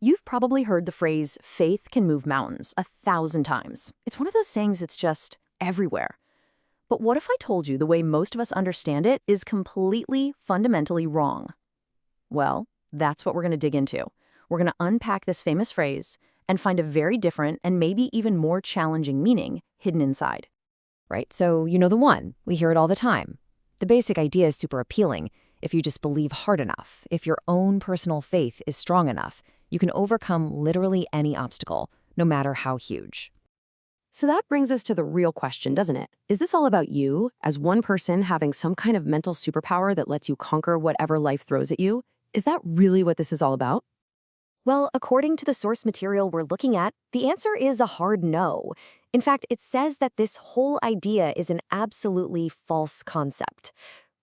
You've probably heard the phrase, faith can move mountains, 1,000 times. It's one of those sayings that's just everywhere. But what if I told you the way most of us understand it is completely, fundamentally wrong? Well, that's what we're going to dig into. We're going to unpack this famous phrase and find a very different and maybe even more challenging meaning hidden inside. Right? So you know the one. We hear it all the time. The basic idea is super appealing. If you just believe hard enough, if your own personal faith is strong enough, you can overcome literally any obstacle, no matter how huge. So that brings us to the real question, doesn't it? Is this all about you, as one person having some kind of mental superpower that lets you conquer whatever life throws at you? Is that really what this is all about? Well, according to the source material we're looking at, the answer is a hard no. In fact, it says that this whole idea is an absolutely false concept.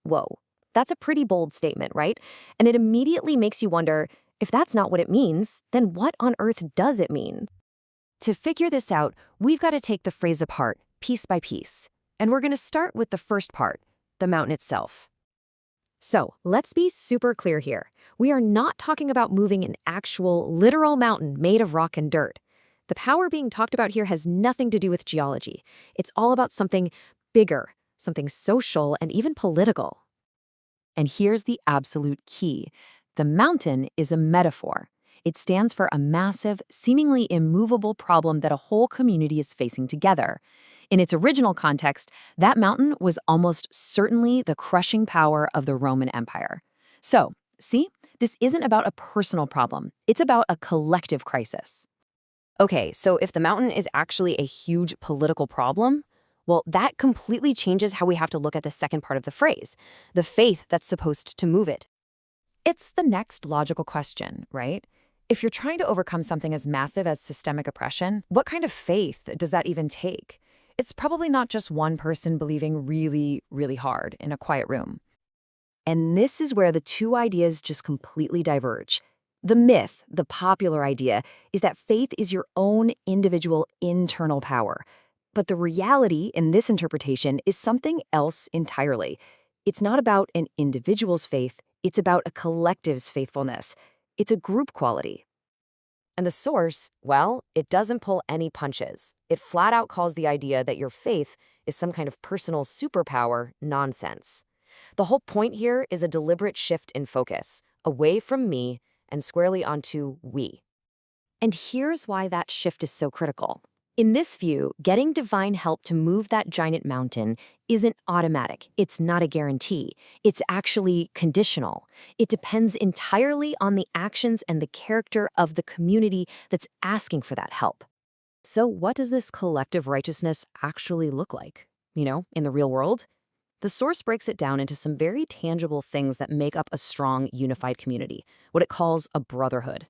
Whoa, that's a pretty bold statement, right? And it immediately makes you wonder, if that's not what it means, then what on earth does it mean? To figure this out, we've got to take the phrase apart, piece by piece. And we're going to start with the first part, the mountain itself. So, let's be super clear here. We are not talking about moving an actual, literal mountain made of rock and dirt. The power being talked about here has nothing to do with geology. It's all about something bigger, something social and even political. And here's the absolute key. The mountain is a metaphor. It stands for a massive, seemingly immovable problem that a whole community is facing together. In its original context, that mountain was almost certainly the crushing power of the Roman Empire. So, see, this isn't about a personal problem. It's about a collective crisis. Okay, so if the mountain is actually a huge political problem, well, that completely changes how we have to look at the second part of the phrase, the faith that's supposed to move it. It's the next logical question, right? If you're trying to overcome something as massive as systemic oppression, what kind of faith does that even take? It's probably not just one person believing really, really hard in a quiet room. And this is where the two ideas just completely diverge. The myth, the popular idea, is that faith is your own individual internal power. But the reality in this interpretation is something else entirely. It's not about an individual's faith, it's about a collective's faithfulness. It's a group quality. And the source, well, it doesn't pull any punches. It flat out calls the idea that your faith is some kind of personal superpower nonsense. The whole point here is a deliberate shift in focus, away from me and squarely onto we. And here's why that shift is so critical. In this view, getting divine help to move that giant mountain isn't automatic. It's not a guarantee. It's actually conditional. It depends entirely on the actions and the character of the community that's asking for that help. So what does this collective righteousness actually look like? In the real world? The source breaks it down into some very tangible things that make up a strong, unified community, what it calls a brotherhood.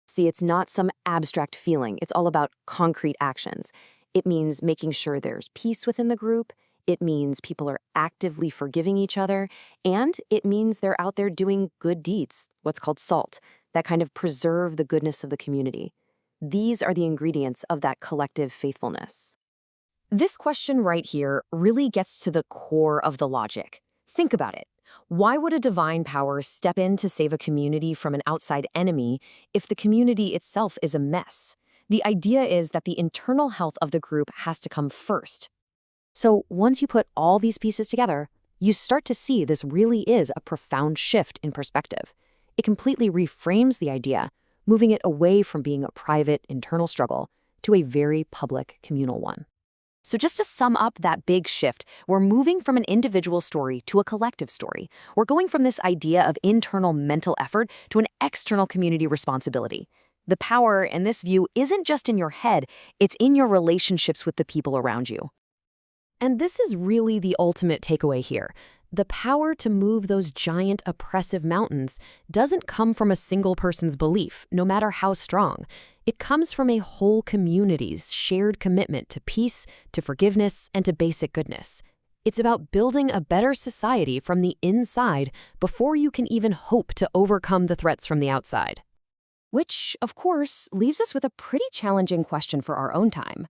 See, it's not some abstract feeling. It's all about concrete actions. It means making sure there's peace within the group. It means people are actively forgiving each other. And it means they're out there doing good deeds, what's called SALT, that kind of preserve the goodness of the community. These are the ingredients of that collective faithfulness. This question right here really gets to the core of the logic. Think about it. Why would a divine power step in to save a community from an outside enemy if the community itself is a mess? The idea is that the internal health of the group has to come first. So once you put all these pieces together, you start to see this really is a profound shift in perspective. It completely reframes the idea, moving it away from being a private internal struggle to a very public communal one. So just to sum up that big shift, we're moving from an individual story to a collective story. We're going from this idea of internal mental effort to an external community responsibility. The power in this view isn't just in your head, it's in your relationships with the people around you. And this is really the ultimate takeaway here. The power to move those giant oppressive mountains doesn't come from a single person's belief, no matter how strong. It comes from a whole community's shared commitment to peace, to forgiveness, and to basic goodness. It's about building a better society from the inside before you can even hope to overcome the threats from the outside. Which, of course, leaves us with a pretty challenging question for our own time.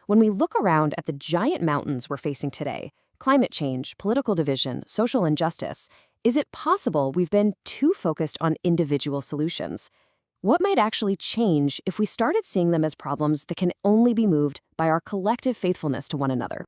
When we look around at the giant mountains we're facing today, climate change, political division, social injustice, is it possible we've been too focused on individual solutions? What might actually change if we started seeing them as problems that can only be moved by our collective faithfulness to one another?